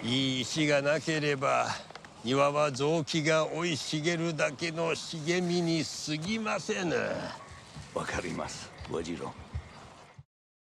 いい石がなければ庭は臓器が生い茂るだけの茂みに過ぎませぬ。わかります、ご次郎。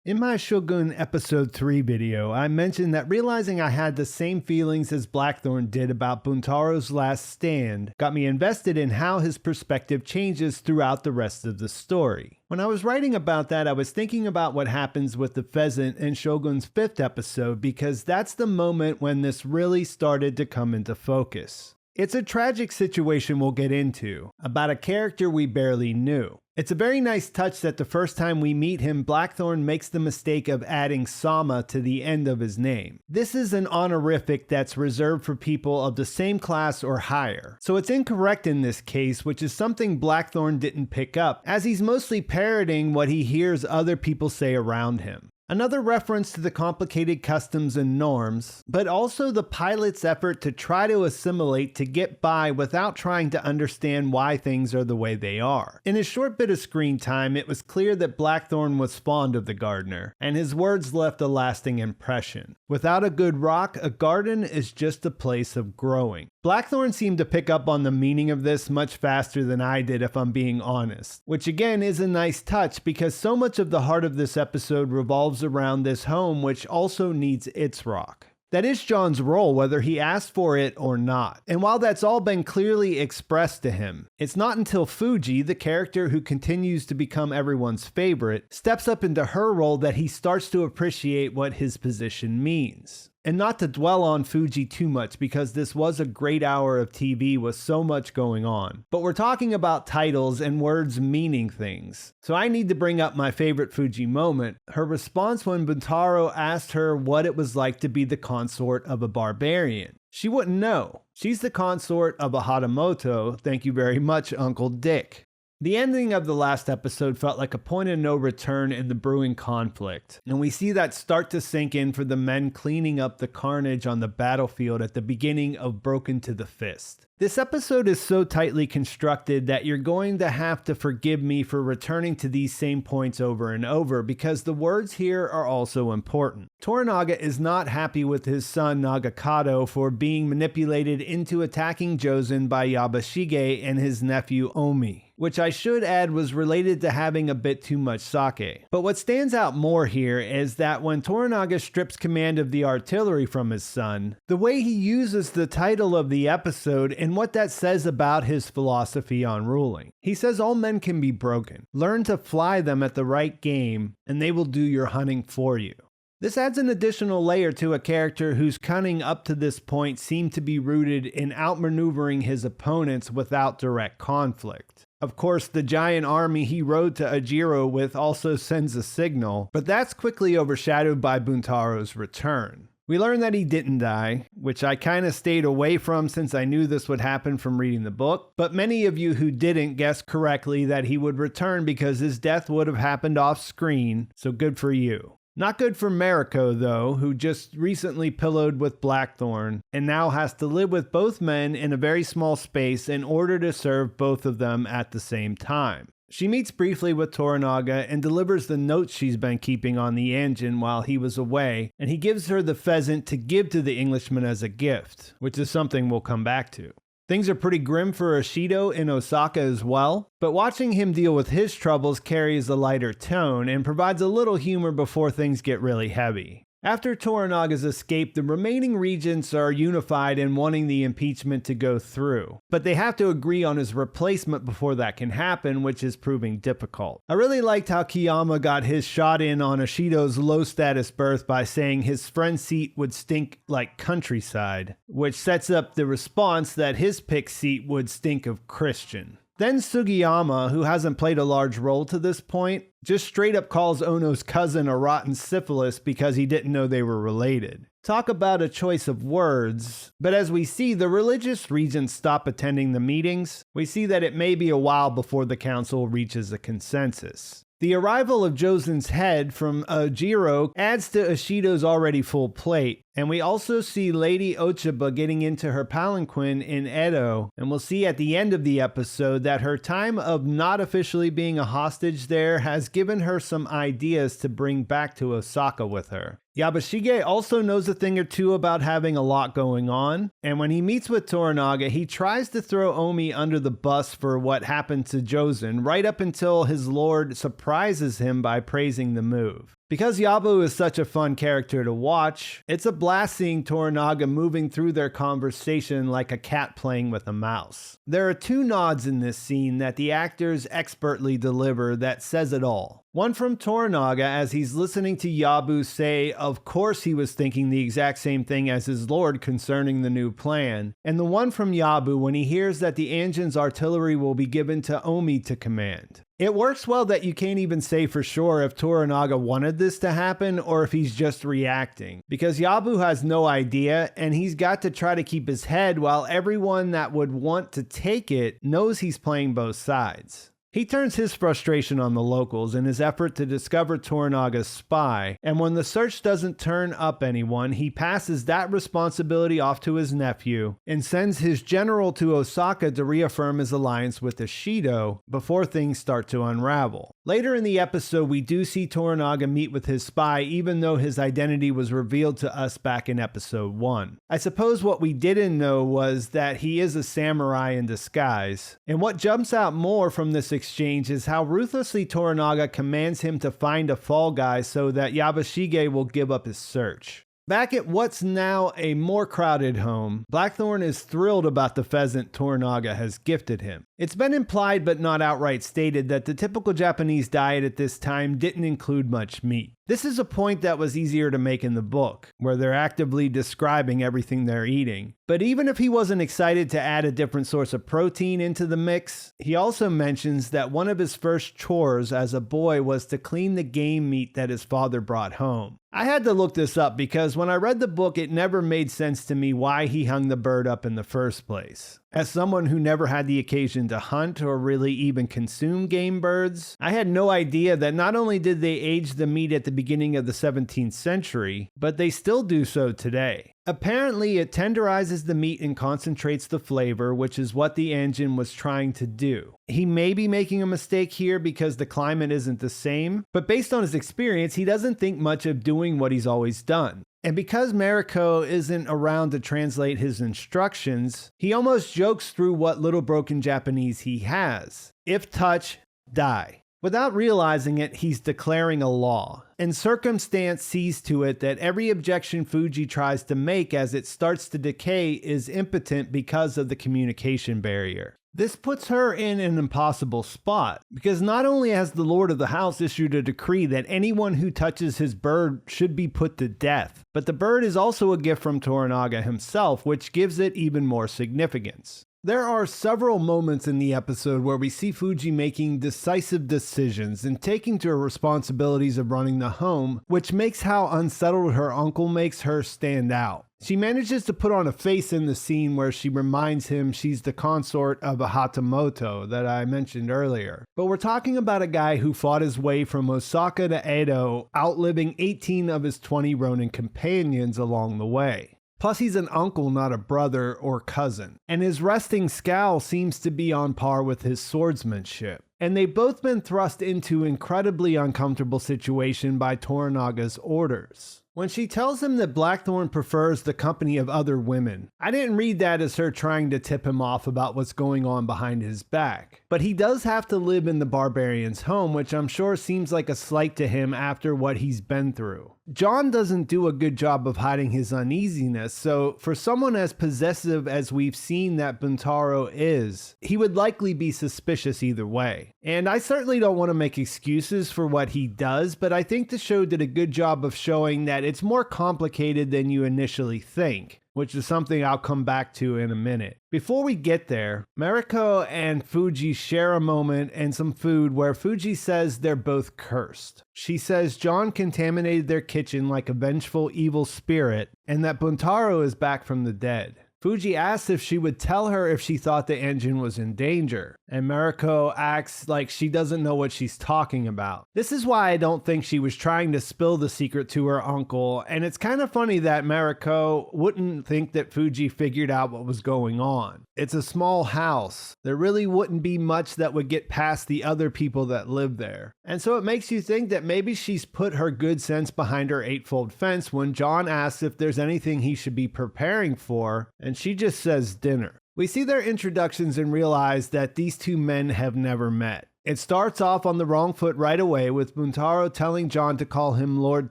In my Shogun Episode 3 video, I mentioned that realizing I had the same feelings as Blackthorne did about Buntaro's last stand got me invested in how his perspective changes throughout the rest of the story. When I was writing about that, I was thinking about what happens with the pheasant in Shogun's 5th episode because that's the moment when this really started to come into focus. It's a tragic situation we'll get into, about a character we barely knew. It's a very nice touch that the first time we meet him, Blackthorne makes the mistake of adding Sama to the end of his name. This is an honorific that's reserved for people of the same class or higher, so it's incorrect in this case, which is something Blackthorne didn't pick up, as he's mostly parroting what he hears other people say around him. Another reference to the complicated customs and norms, but also the pilot's effort to try to assimilate to get by without trying to understand why things are the way they are. In his short bit of screen time, it was clear that Blackthorne was fond of the gardener, and his words left a lasting impression. Without a good rock, a garden is just a place of growing. Blackthorne seemed to pick up on the meaning of this much faster than I did, if I'm being honest, which again is a nice touch because so much of the heart of this episode revolves around this home, which also needs its rock. That is John's role, whether he asked for it or not. And while that's all been clearly expressed to him, it's not until Fuji, the character who continues to become everyone's favorite, steps up into her role that he starts to appreciate what his position means. And not to dwell on Fuji too much because this was a great hour of TV with so much going on. But we're talking about titles and words meaning things. So I need to bring up my favorite Fuji moment, her response when Buntaro asked her what it was like to be the consort of a barbarian. She wouldn't know. She's the consort of a Hatamoto, thank you very much, Uncle Dick. The ending of the last episode felt like a point of no return in the brewing conflict, and we see that start to sink in for the men cleaning up the carnage on the battlefield at the beginning of Broken to the Fist. This episode is so tightly constructed that you're going to have to forgive me for returning to these same points over and over because the words here are also important. Toranaga is not happy with his son Nagakado for being manipulated into attacking Jozen by Yabushige and his nephew Omi, which I should add was related to having a bit too much sake. But what stands out more here is that when Toranaga strips command of the artillery from his son, the way he uses the title of the episode and what that says about his philosophy on ruling. He says all men can be broken. Learn to fly them at the right game, and they will do your hunting for you. This adds an additional layer to a character whose cunning up to this point seemed to be rooted in outmaneuvering his opponents without direct conflict. Of course, the giant army he rode to Ajiro with also sends a signal, but that's quickly overshadowed by Buntaro's return. We learn that he didn't die, which I kind of stayed away from since I knew this would happen from reading the book, but many of you who didn't guessed correctly that he would return because his death would have happened off screen, so good for you. Not good for Mariko, though, who just recently pillowed with Blackthorne and now has to live with both men in a very small space in order to serve both of them at the same time. She meets briefly with Toranaga and delivers the notes she's been keeping on the engine while he was away, and he gives her the pheasant to give to the Englishman as a gift, which is something we'll come back to. Things are pretty grim for Ishido in Osaka as well, but watching him deal with his troubles carries a lighter tone and provides a little humor before things get really heavy. After Toranaga's escape, the remaining regents are unified in wanting the impeachment to go through, but they have to agree on his replacement before that can happen, which is proving difficult. I really liked how Kiyama got his shot in on Ishido's low-status birth by saying his friend's seat would stink like countryside, which sets up the response that his pick seat would stink of Christian. Then Sugiyama, who hasn't played a large role to this point, just straight up calls Ono's cousin a rotten syphilis because he didn't know they were related. Talk about a choice of words, but as we see, the religious regents stop attending the meetings. We see that it may be a while before the council reaches a consensus. The arrival of Jozen's head from Ajiro adds to Ishido's already full plate, and we also see Lady Ochiba getting into her palanquin in Edo, and we'll see at the end of the episode that her time of not officially being a hostage there has given her some ideas to bring back to Osaka with her. Yabushige also knows a thing or two about having a lot going on, and when he meets with Toranaga, he tries to throw Omi under the bus for what happened to Jozen, right up until his lord surprises him by praising the move. Because Yabu is such a fun character to watch, it's a blast seeing Toranaga moving through their conversation like a cat playing with a mouse. There are two nods in this scene that the actors expertly deliver that says it all. One from Toranaga as he's listening to Yabu say of course he was thinking the exact same thing as his lord concerning the new plan, and the one from Yabu when he hears that the Anjin's artillery will be given to Omi to command. It works well that you can't even say for sure if Toranaga wanted this to happen or if he's just reacting, because Yabu has no idea and he's got to try to keep his head while everyone that would want to take it knows he's playing both sides. He turns his frustration on the locals in his effort to discover Toranaga's spy, and when the search doesn't turn up anyone, he passes that responsibility off to his nephew and sends his general to Osaka to reaffirm his alliance with Ishido before things start to unravel. Later in the episode, we do see Toranaga meet with his spy even though his identity was revealed to us back in episode 1. I suppose what we didn't know was that he is a samurai in disguise, and what jumps out more from this exchange is how ruthlessly Toranaga commands him to find a fall guy so that Yabushige will give up his search. Back at what's now a more crowded home, Blackthorne is thrilled about the pheasant Toranaga has gifted him. It's been implied but not outright stated that the typical Japanese diet at this time didn't include much meat. This is a point that was easier to make in the book, where they're actively describing everything they're eating. But even if he wasn't excited to add a different source of protein into the mix, he also mentions that one of his first chores as a boy was to clean the game meat that his father brought home. I had to look this up because when I read the book, it never made sense to me why he hung the bird up in the first place. As someone who never had the occasion to hunt or really even consume game birds, I had no idea that not only did they age the meat at the beginning of the 17th century, but they still do so today. Apparently, it tenderizes the meat and concentrates the flavor, which is what the Anjin was trying to do. He may be making a mistake here because the climate isn't the same, but based on his experience, he doesn't think much of doing what he's always done. And because Mariko isn't around to translate his instructions, he almost jokes through what little broken Japanese he has. If touch, die. Without realizing it, he's declaring a law, and circumstance sees to it that every objection Fuji tries to make as it starts to decay is impotent because of the communication barrier. This puts her in an impossible spot, because not only has the Lord of the House issued a decree that anyone who touches his bird should be put to death, but the bird is also a gift from Toranaga himself, which gives it even more significance. There are several moments in the episode where we see Fuji making decisive decisions and taking to her responsibilities of running the home, which makes how unsettled her uncle makes her stand out. She manages to put on a face in the scene where she reminds him she's the consort of a Hatamoto that I mentioned earlier. But we're talking about a guy who fought his way from Osaka to Edo, outliving 18 of his 20 Ronin companions along the way. Plus, he's an uncle, not a brother or cousin. And his resting scowl seems to be on par with his swordsmanship. And they've both been thrust into incredibly uncomfortable situation by Toranaga's orders. When she tells him that Blackthorne prefers the company of other women, I didn't read that as her trying to tip him off about what's going on behind his back. But he does have to live in the barbarian's home, which I'm sure seems like a slight to him after what he's been through. John doesn't do a good job of hiding his uneasiness, so for someone as possessive as we've seen that Buntaro is, he would likely be suspicious either way. And I certainly don't want to make excuses for what he does, but I think the show did a good job of showing that it's more complicated than you initially think, which is something I'll come back to in a minute. Before we get there, Mariko and Fuji share a moment and some food where Fuji says they're both cursed. She says John contaminated their kitchen like a vengeful evil spirit and that Buntaro is back from the dead. Fuji asks if she would tell her if she thought the engine was in danger, and Mariko acts like she doesn't know what she's talking about. This is why I don't think she was trying to spill the secret to her uncle, and it's kind of funny that Mariko wouldn't think that Fuji figured out what was going on. It's a small house. There really wouldn't be much that would get past the other people that live there. And so it makes you think that maybe she's put her good sense behind her eightfold fence when John asks if there's anything he should be preparing for, and she just says dinner. We see their introductions and realize that these two men have never met. It starts off on the wrong foot right away with Buntaro telling John to call him Lord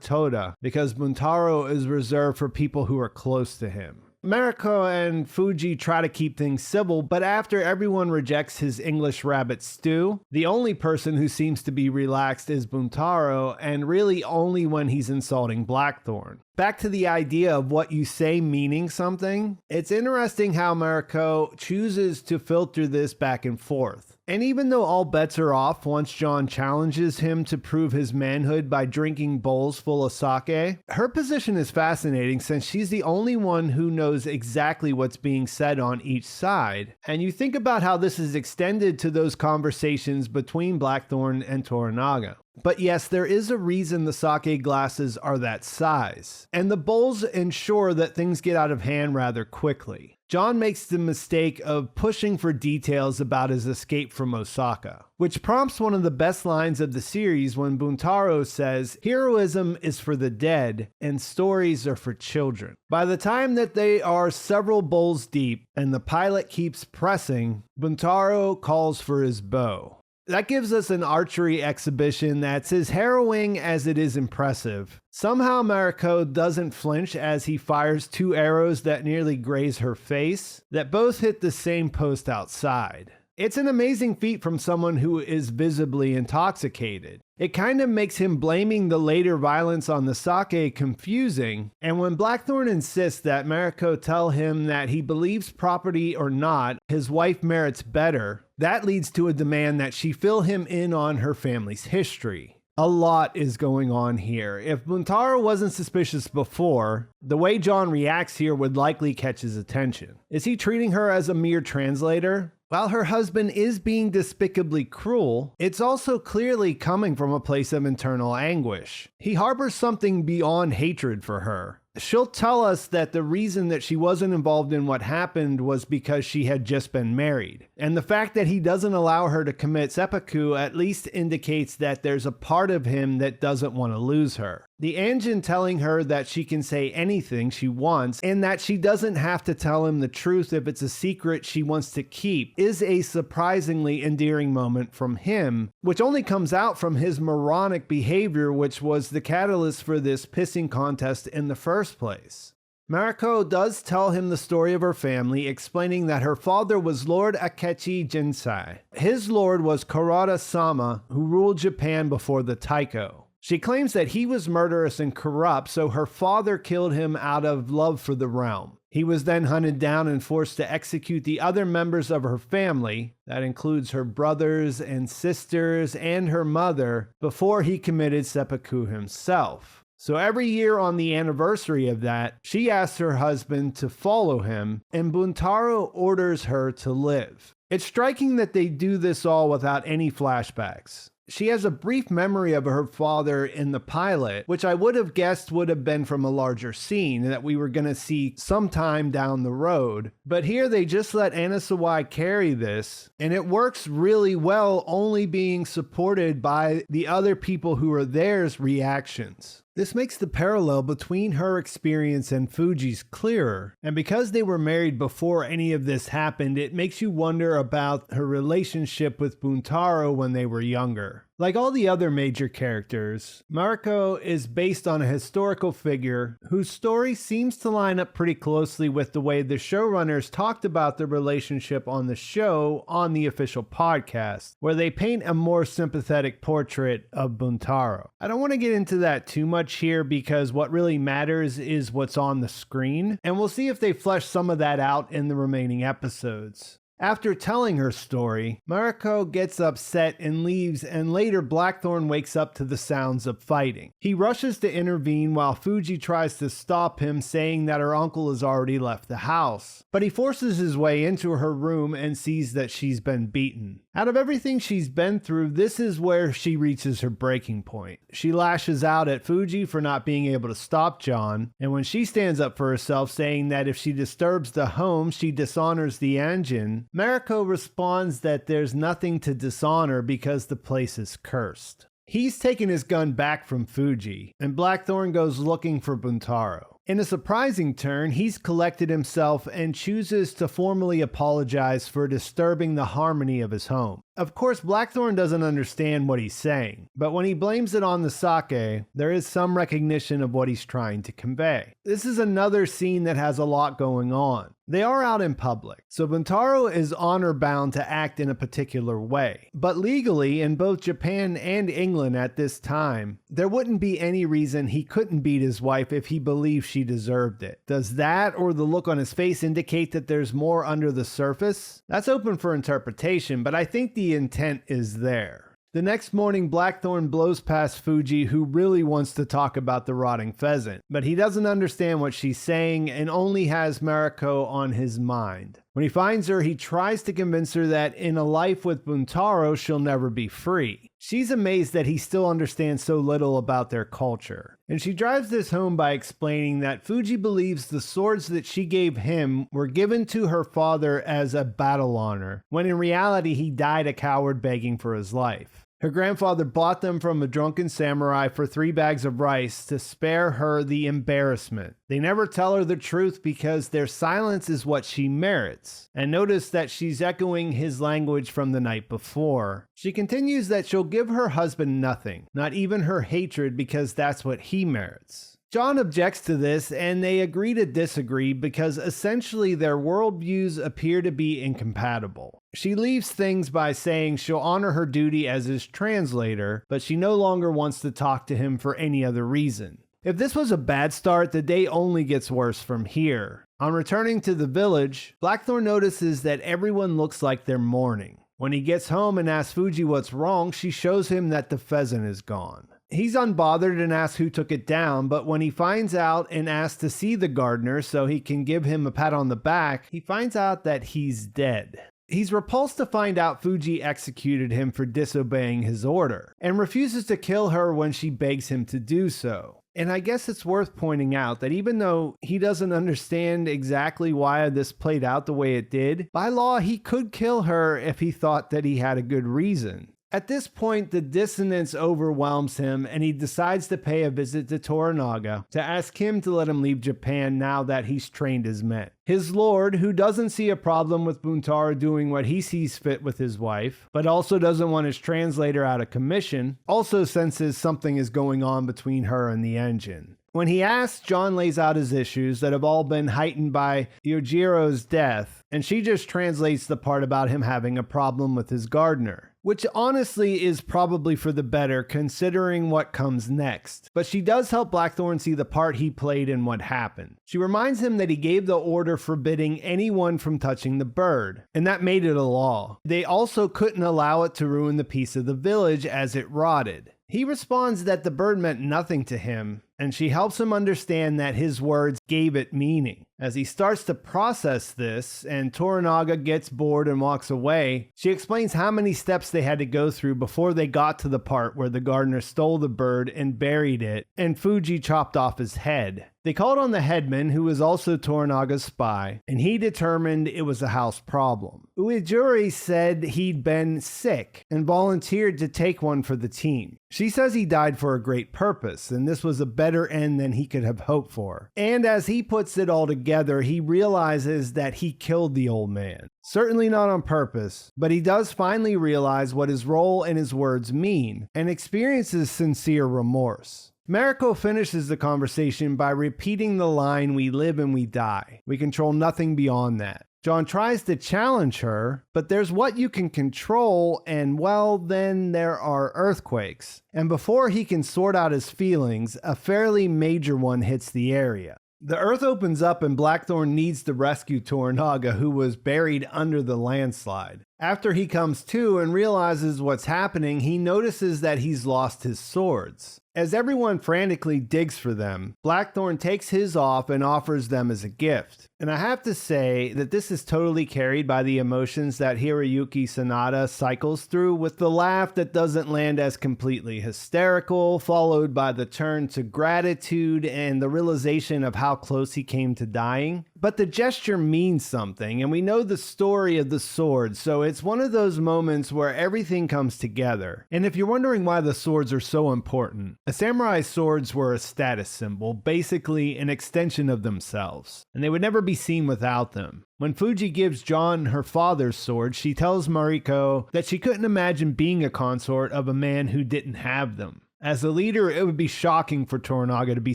Toda because Buntaro is reserved for people who are close to him. Mariko and Fuji try to keep things civil, but after everyone rejects his English rabbit stew, the only person who seems to be relaxed is Buntaro, and really only when he's insulting Blackthorne. Back to the idea of what you say meaning something, it's interesting how Mariko chooses to filter this back and forth. And even though all bets are off once John challenges him to prove his manhood by drinking bowls full of sake, her position is fascinating since she's the only one who knows exactly what's being said on each side. And you think about how this is extended to those conversations between Blackthorne and Toranaga. But yes, there is a reason the sake glasses are that size, and the bowls ensure that things get out of hand rather quickly. John makes the mistake of pushing for details about his escape from Osaka, which prompts one of the best lines of the series when Buntaro says, "Heroism is for the dead and stories are for children." By the time that they are several bowls deep and the pilot keeps pressing, Buntaro calls for his bow. That gives us an archery exhibition that's as harrowing as it is impressive. Somehow Mariko doesn't flinch as he fires two arrows that nearly graze her face, that both hit the same post outside. It's an amazing feat from someone who is visibly intoxicated. It kind of makes him blaming the later violence on the sake confusing, and when Blackthorne insists that Mariko tell him that he believes property or not, his wife merits better, that leads to a demand that she fill him in on her family's history. A lot is going on here. If Buntaro wasn't suspicious before, the way John reacts here would likely catch his attention. Is he treating her as a mere translator? While her husband is being despicably cruel, it's also clearly coming from a place of internal anguish. He harbors something beyond hatred for her. She'll tell us that the reason that she wasn't involved in what happened was because she had just been married. And the fact that he doesn't allow her to commit seppuku at least indicates that there's a part of him that doesn't want to lose her. The Anjin telling her that she can say anything she wants and that she doesn't have to tell him the truth if it's a secret she wants to keep is a surprisingly endearing moment from him, which only comes out from his moronic behavior, which was the catalyst for this pissing contest in the first place. Mariko does tell him the story of her family, explaining that her father was Lord Akechi Jinsai. His lord was Kurata-sama, who ruled Japan before the Taiko. She claims that he was murderous and corrupt, so her father killed him out of love for the realm. He was then hunted down and forced to execute the other members of her family, that includes her brothers and sisters and her mother, before he committed seppuku himself. So every year on the anniversary of that, she asks her husband to follow him, and Buntaro orders her to live. It's striking that they do this all without any flashbacks. She has a brief memory of her father in the pilot, which I would have guessed would have been from a larger scene that we were going to see sometime down the road. But here they just let Anna Sawai carry this, and it works really well, only being supported by the other people who are there's reactions. This makes the parallel between her experience and Fuji's clearer, and because they were married before any of this happened, it makes you wonder about her relationship with Buntaro when they were younger. Like all the other major characters, Mariko is based on a historical figure whose story seems to line up pretty closely with the way the showrunners talked about the relationship on the show on the official podcast, where they paint a more sympathetic portrait of Buntaro. I don't want to get into that too much here because what really matters is what's on the screen, and we'll see if they flesh some of that out in the remaining episodes. After telling her story, Mariko gets upset and leaves, and later Blackthorne wakes up to the sounds of fighting. He rushes to intervene while Fuji tries to stop him, saying that her uncle has already left the house. But he forces his way into her room and sees that she's been beaten. Out of everything she's been through, this is where she reaches her breaking point. She lashes out at Fuji for not being able to stop John, and when she stands up for herself, saying that if she disturbs the home, she dishonors the engine, Mariko responds that there's nothing to dishonor because the place is cursed. He's taken his gun back from Fuji, and Blackthorne goes looking for Buntaro. In a surprising turn, he's collected himself and chooses to formally apologize for disturbing the harmony of his home. Of course, Blackthorne doesn't understand what he's saying, but when he blames it on the sake, there is some recognition of what he's trying to convey. This is another scene that has a lot going on. They are out in public, so Buntaro is honor-bound to act in a particular way. But legally, in both Japan and England at this time, there wouldn't be any reason he couldn't beat his wife if he believed she deserved it. Does that or the look on his face indicate that there's more under the surface? That's open for interpretation, but I think the intent is there. The next morning, Blackthorne blows past Fuji, who really wants to talk about the rotting pheasant, but he doesn't understand what she's saying and only has Mariko on his mind. When he finds her, he tries to convince her that in a life with Buntaro, she'll never be free. She's amazed that he still understands so little about their culture. And she drives this home by explaining that Fuji believes the swords that she gave him were given to her father as a battle honor, when in reality he died a coward begging for his life. Her grandfather bought them from a drunken samurai for 3 bags of rice to spare her the embarrassment. They never tell her the truth because their silence is what she merits. And notice that she's echoing his language from the night before. She continues that she'll give her husband nothing, not even her hatred, because that's what he merits. John objects to this, and they agree to disagree because essentially their worldviews appear to be incompatible. She leaves things by saying she'll honor her duty as his translator, but she no longer wants to talk to him for any other reason. If this was a bad start, the day only gets worse from here. On returning to the village, Blackthorne notices that everyone looks like they're mourning. When he gets home and asks Fuji what's wrong, she shows him that the pheasant is gone. He's unbothered and asks who took it down, but when he finds out and asks to see the gardener so he can give him a pat on the back, he finds out that he's dead. He's repulsed to find out Fuji executed him for disobeying his order, and refuses to kill her when she begs him to do so. And I guess it's worth pointing out that even though he doesn't understand exactly why this played out the way it did, by law he could kill her if he thought that he had a good reason. At this point, the dissonance overwhelms him and he decides to pay a visit to Toranaga to ask him to let him leave Japan now that he's trained his men. His lord, who doesn't see a problem with Buntaro doing what he sees fit with his wife, but also doesn't want his translator out of commission, also senses something is going on between her and the engine. When he asks, John lays out his issues that have all been heightened by Yojiro's death, and she just translates the part about him having a problem with his gardener. Which honestly is probably for the better considering what comes next. But she does help Blackthorne see the part he played in what happened. She reminds him that he gave the order forbidding anyone from touching the bird, and that made it a law. They also couldn't allow it to ruin the peace of the village as it rotted. He responds that the bird meant nothing to him, and she helps him understand that his words gave it meaning. As he starts to process this, and Toranaga gets bored and walks away, she explains how many steps they had to go through before they got to the part where the gardener stole the bird and buried it, and Fuji chopped off his head. They called on the headman, who was also Toranaga's spy, and he determined it was a house problem. Uejuri said he'd been sick and volunteered to take one for the team. She says he died for a great purpose, and this was a better end than he could have hoped for. And as he puts it all together, he realizes that he killed the old man. Certainly not on purpose, but he does finally realize what his role and his words mean, and experiences sincere remorse. Mariko finishes the conversation by repeating the line, "We live and we die. We control nothing beyond that." John tries to challenge her, but there's what you can control, and well, then there are earthquakes. And before he can sort out his feelings, a fairly major one hits the area. The earth opens up and Blackthorne needs to rescue Toranaga, who was buried under the landslide. After he comes to and realizes what's happening, he notices that he's lost his swords. As everyone frantically digs for them, Blackthorne takes his off and offers them as a gift. And I have to say that this is totally carried by the emotions that Hiroyuki Sanada cycles through, with the laugh that doesn't land as completely hysterical, followed by the turn to gratitude and the realization of how close he came to dying. But the gesture means something, and we know the story of the sword, so it's one of those moments where everything comes together. And if you're wondering why the swords are so important, a samurai's swords were a status symbol, basically an extension of themselves, and they would never be seen without them. When Fuji gives John her father's sword, she tells Mariko that she couldn't imagine being a consort of a man who didn't have them. As a leader, it would be shocking for Toranaga to be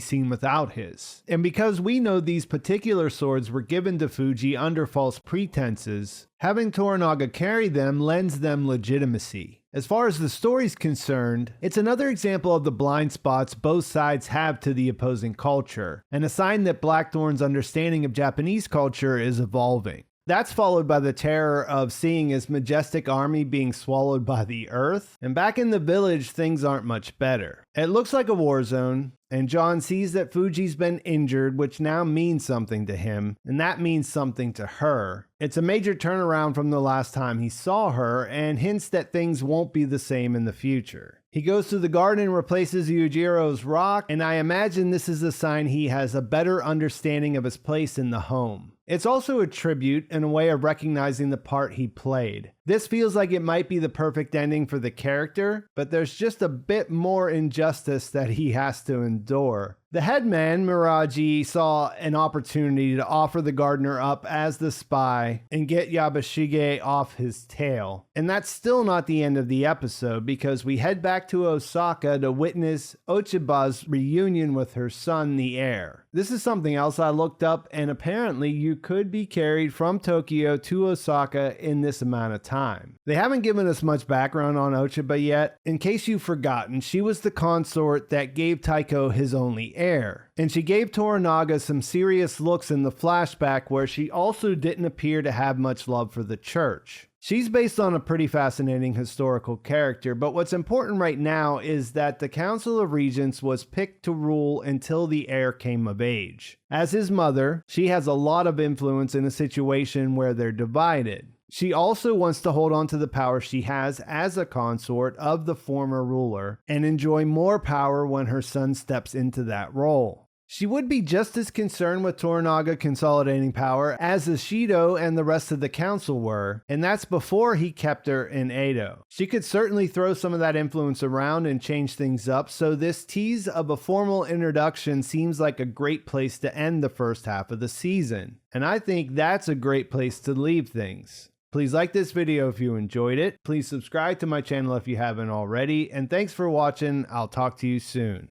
seen without his. And because we know these particular swords were given to Fuji under false pretenses, having Toranaga carry them lends them legitimacy. As far as the story's concerned, it's another example of the blind spots both sides have to the opposing culture, and a sign that Blackthorne's understanding of Japanese culture is evolving. That's followed by the terror of seeing his majestic army being swallowed by the earth. And back in the village, things aren't much better. It looks like a war zone, and John sees that Fuji's been injured, which now means something to him, and that means something to her. It's a major turnaround from the last time he saw her, and hints that things won't be the same in the future. He goes to the garden and replaces Yujiro's rock, and I imagine this is a sign he has a better understanding of his place in the home. It's also a tribute and a way of recognizing the part he played. This feels like it might be the perfect ending for the character, but there's just a bit more injustice that he has to endure. The headman, Miraji, saw an opportunity to offer the gardener up as the spy and get Yabushige off his tail. And that's still not the end of the episode, because we head back to Osaka to witness Ochiba's reunion with her son, the heir. This is something else I looked up, and apparently you could be carried from Tokyo to Osaka in this amount of time. They haven't given us much background on Ochiba yet. In case you've forgotten, she was the consort that gave Taiko his only heir, and she gave Toranaga some serious looks in the flashback where she also didn't appear to have much love for the church. She's based on a pretty fascinating historical character, but what's important right now is that the Council of Regents was picked to rule until the heir came of age. As his mother, she has a lot of influence in a situation where they're divided. She also wants to hold on to the power she has as a consort of the former ruler and enjoy more power when her son steps into that role. She would be just as concerned with Toranaga consolidating power as Ishido and the rest of the council were, and that's before he kept her in Edo. She could certainly throw some of that influence around and change things up, so this tease of a formal introduction seems like a great place to end the first half of the season. And I think that's a great place to leave things. Please like this video if you enjoyed it. Please subscribe to my channel if you haven't already, and thanks for watching. I'll talk to you soon.